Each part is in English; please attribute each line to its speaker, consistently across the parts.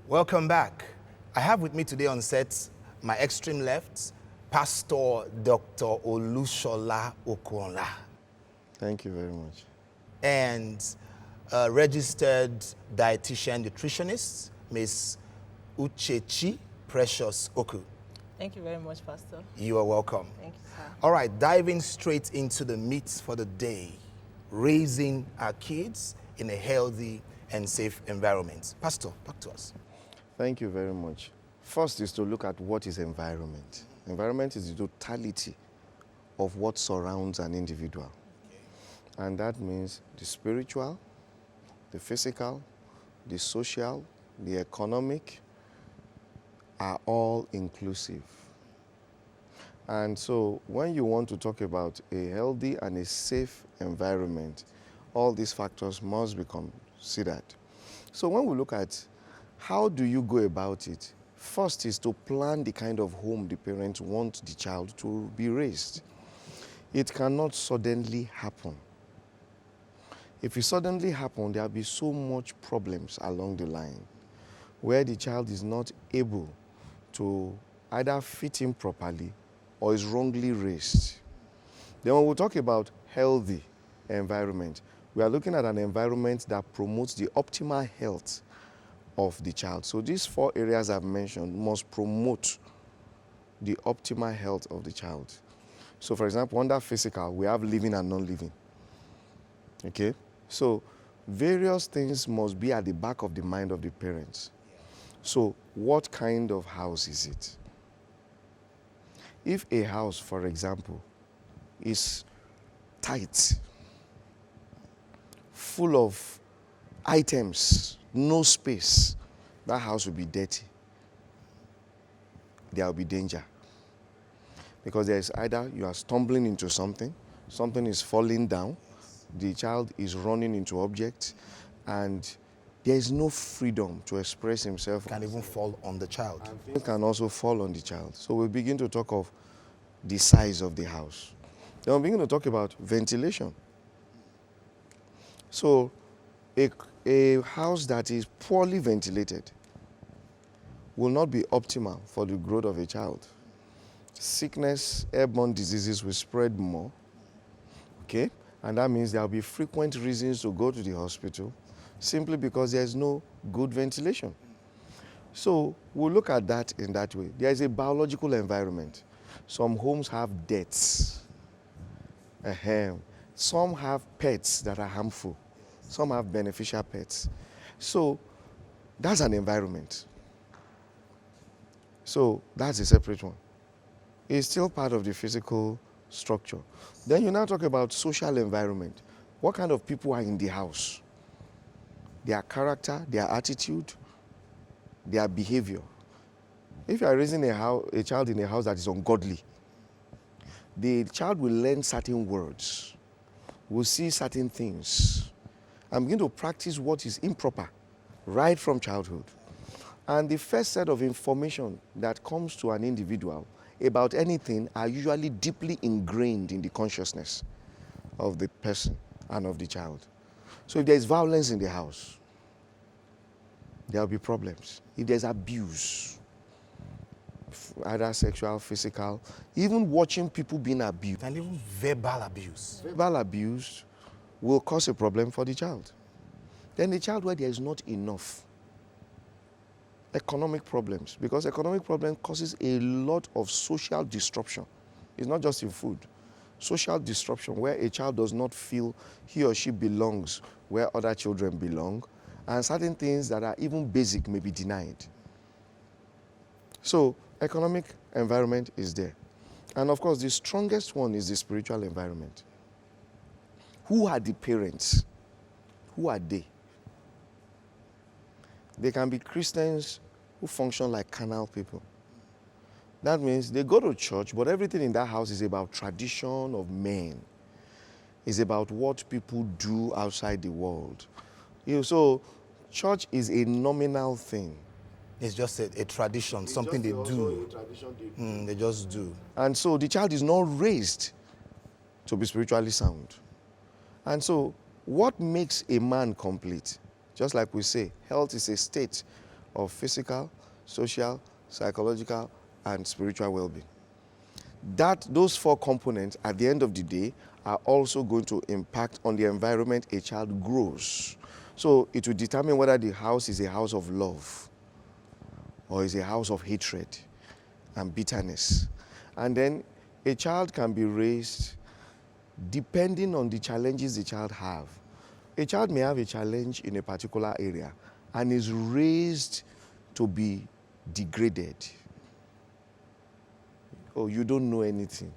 Speaker 1: Welcome back. I have with me today on set, my extreme left, Pastor Dr. Olushola Okonla,
Speaker 2: Thank you very much.
Speaker 1: and registered dietitian nutritionist, Miss Uchechi Precious Oku.
Speaker 3: Thank you very much, Pastor.
Speaker 1: You are welcome.
Speaker 3: Thank you, sir.
Speaker 1: All right, diving straight into the meat for the day, raising our kids in a healthy and safe environment. Pastor, back to us.
Speaker 2: Thank you very much. First is to look at what is environment. Environment is the totality of what surrounds an individual. And that means the spiritual, the physical, the social, the economic are all inclusive. And so when you want to talk about a healthy and a safe environment, all these factors must be considered. So when we look at how do you go about it, first is to plan the kind of home the parents want the child to be raised. It cannot suddenly happen. If it suddenly happen, there'll be so much problems along the line where the child is not able to either fit in properly or is wrongly raised. Then when we talk about healthy environment, we are looking at an environment that promotes the optimal health of the child. So these 4 areas I've mentioned must promote the optimal health of the child. So for example, under physical, we have living and non-living. Okay? So various things must be at the back of the mind of the parents. So what kind of house is it? If a house, for example, is tight, full of items, no space, that house will be dirty. There will be danger. Because there is either you are stumbling into something, something is falling down, the child is running into objects, and there is no freedom to express himself.
Speaker 1: Can even fall on the child.
Speaker 2: And things can also fall on the child. So we begin to talk of the size of the house. Then we begin to talk about ventilation. So a house that is poorly ventilated will not be optimal for the growth of a child. Sickness, airborne diseases will spread more, okay? And that means there will be frequent reasons to go to the hospital simply because there's no good ventilation. So we'll look at that in that way. There is a biological environment. Some homes have deaths. Some have pets that are harmful. Some have beneficial pets. So that's an environment. So that's a separate one. It's still part of the physical structure. Then you now talk about social environment. What kind of people are in the house? Their character, their attitude, their behavior. If you are raising a child in a house that is ungodly, the child will learn certain words, will see certain things, and begin to practice what is improper right from childhood. And the first set of information that comes to an individual about anything are usually deeply ingrained in the consciousness of the person and of the child. So if there is violence in the house, there will be problems. If there's abuse, either sexual, physical, even watching people being abused.
Speaker 1: And even verbal abuse.
Speaker 2: Verbal abuse will cause a problem for the child. Then the child where there is not enough. Economic problems, because economic problem causes a lot of social disruption. It's not just in food. Social disruption where a child does not feel he or she belongs where other children belong, and certain things that are even basic may be denied. So economic environment is there. And of course, the strongest one is the spiritual environment. Who are the parents? Who are they? They can be Christians who function like carnal people. That means they go to church, but everything in that house is about tradition of men. It's about what people do outside the world. So church is a nominal thing.
Speaker 1: It's just a tradition, something they do. They just do.
Speaker 2: And so the child is not raised to be spiritually sound. And so what makes a man complete? Just like we say, health is a state of physical, social, psychological, and spiritual well-being. Those 4 components at the end of the day are also going to impact on the environment a child grows. So it will determine whether the house is a house of love or is a house of hatred and bitterness. And then a child can be raised depending on the challenges the child have. A child may have a challenge in a particular area and is raised to be degraded. Oh, you don't know anything.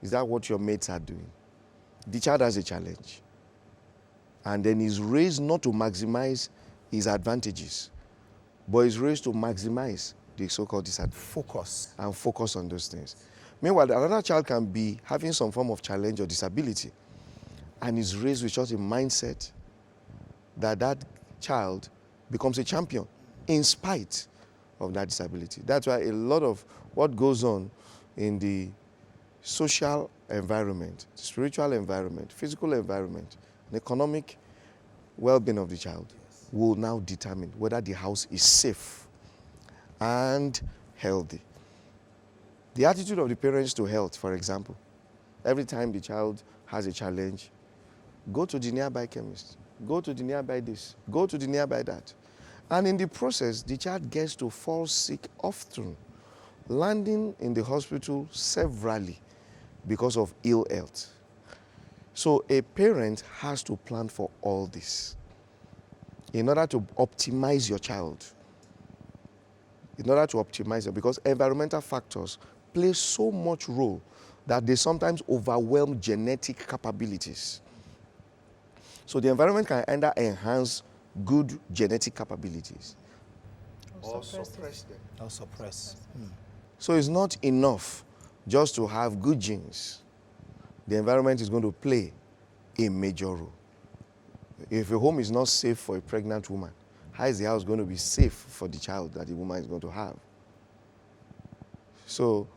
Speaker 2: Is that what your mates are doing? The child has a challenge. And then is raised not to maximize his advantages, but is raised to maximize the so-called disadvantage.
Speaker 1: Focus.
Speaker 2: And focus on those things. Meanwhile, another child can be having some form of challenge or disability and is raised with such a mindset that that child becomes a champion in spite of that disability. That's why a lot of what goes on in the social environment, spiritual environment, physical environment, and economic well-being of the child will now determine whether the house is safe and healthy. The attitude of the parents to health, for example, every time the child has a challenge, go to the nearby chemist, go to the nearby this, go to the nearby that. And in the process, the child gets to fall sick often, landing in the hospital severally because of ill health. So a parent has to plan for all this in order to optimize your child. In order to optimize it, because environmental factors play so much role that they sometimes overwhelm genetic capabilities. So the environment can either enhance good genetic capabilities
Speaker 3: Or suppress
Speaker 2: them.
Speaker 1: Or suppress.
Speaker 2: So it's not enough just to have good genes. The environment is going to play a major role. If a home is not safe for a pregnant woman, how is the house going to be safe for the child that the woman is going to have? So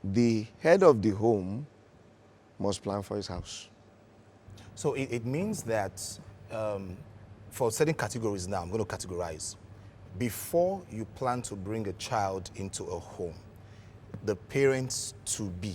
Speaker 2: the head of the home must plan for his house.
Speaker 1: So it means that for certain categories now, I'm going to categorize. Before you plan to bring a child into a home, the parents to be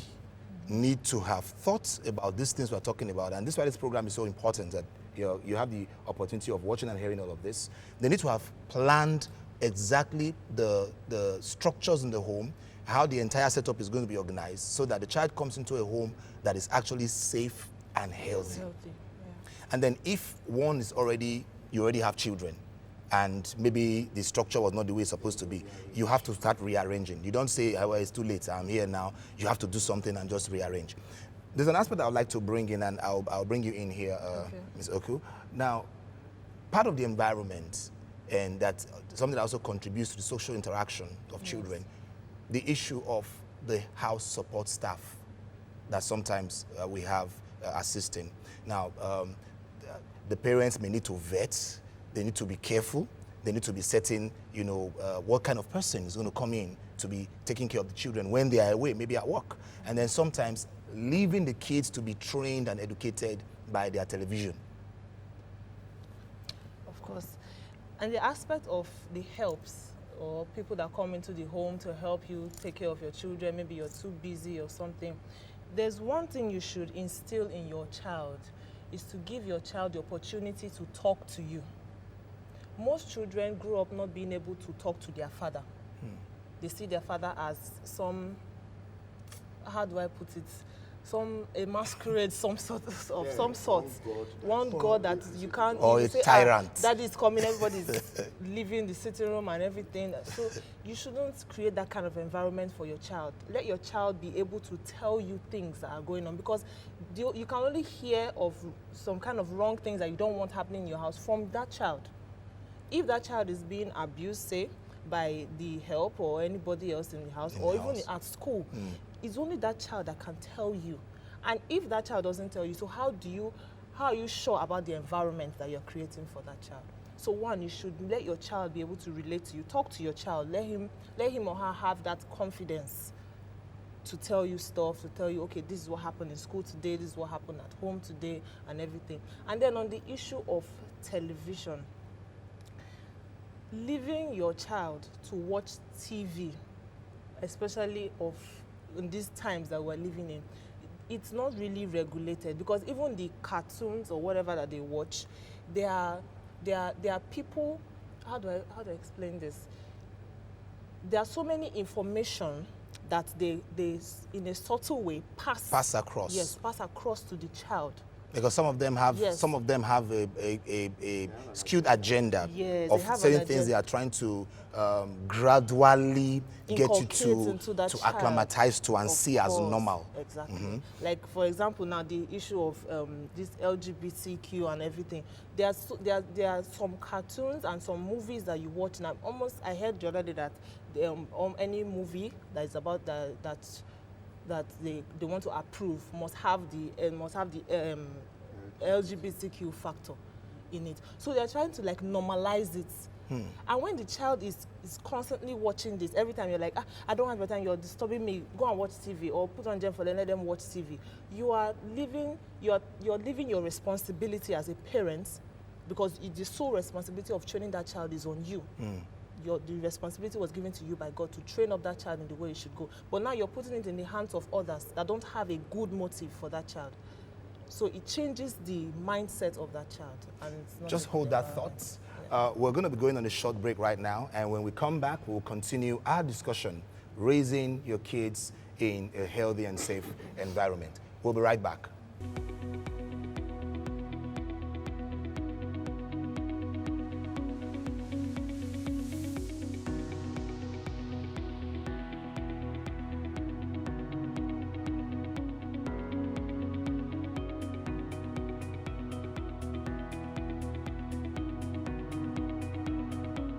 Speaker 1: need to have thoughts about these things we're talking about. And this is why this program is so important, that you have the opportunity of watching and hearing all of this. They need to have planned exactly the structures in the home, how the entire setup is going to be organized, so that the child comes into a home that is actually safe and healthy. And then if one is you already have children, and maybe the structure was not the way it's supposed to be, you have to start rearranging. You don't say, oh, well, it's too late, I'm here now. You have to do something and just rearrange. There's an aspect I would like to bring in, and I'll bring you in here, Ms. Oku. Now, part of the environment, and that's something that also contributes to the social interaction of children, the issue of the house support staff that sometimes we have assisting. Now, the parents may need to vet, they need to be careful, they need to be setting, what kind of person is going to come in to be taking care of the children when they are away, maybe at work. And then sometimes leaving the kids to be trained and educated by their television.
Speaker 3: Of course. And the aspect of the helps, or people that come into the home to help you take care of your children, maybe you're too busy or something, there's one thing you should instill in your child, is to give your child the opportunity to talk to you. Most children grow up not being able to talk to their father. They see their father as some, how do I put it, a masquerade, some sort. One God that you can't.
Speaker 1: Or a tyrant.
Speaker 3: That is coming, everybody's leaving the sitting room and everything. So you shouldn't create that kind of environment for your child. Let your child be able to tell you things that are going on, because you can only hear of some kind of wrong things that you don't want happening in your house from that child. If that child is being abused, say, by the help or anybody else in the house, or even at school, it's only that child that can tell you. And if that child doesn't tell you, so how are you sure about the environment that you're creating for that child? So one, you should let your child be able to relate to you. Talk to your child. Let him or her have that confidence to tell you stuff, to tell you, okay, this is what happened in school today, this is what happened at home today, and everything. And then on the issue of television, leaving your child to watch TV, especially in these times that we're living in, it's not really regulated, because even the cartoons or whatever that they watch, there are people. How do I explain this? There are so many information that they in a subtle way pass
Speaker 1: across.
Speaker 3: Yes, pass across to the child.
Speaker 1: Because some of them have
Speaker 3: Yes.
Speaker 1: a skewed agenda
Speaker 3: Yes,
Speaker 1: of
Speaker 3: they have
Speaker 1: certain
Speaker 3: an
Speaker 1: things
Speaker 3: agenda.
Speaker 1: they are trying to gradually get you
Speaker 3: Inculcate into that
Speaker 1: to
Speaker 3: child.
Speaker 1: acclimatize to and
Speaker 3: Of
Speaker 1: see as
Speaker 3: course,
Speaker 1: normal.
Speaker 3: Exactly. Like, for example, now the issue of this LGBTQ and everything. There are some cartoons and some movies that you watch now. I heard the other day that any movie that is about that they want to approve must have the LGBTQ factor in it. So they're trying to like normalize it. And when the child is constantly watching this, every time you're like, I don't have your time, you're disturbing me, go and watch TV, or put on Gem for let them watch TV. You're leaving your responsibility as a parent, because the sole responsibility of training that child is on you. The responsibility was given to you by God to train up that child in the way it should go. But now you're putting it in the hands of others that don't have a good motive for that child. So it changes the mindset of that child. And it's not
Speaker 1: Just hold that thought. We're going to be going on a short break right now, and when we come back, we'll continue our discussion, raising your kids in a healthy and safe environment. We'll be right back.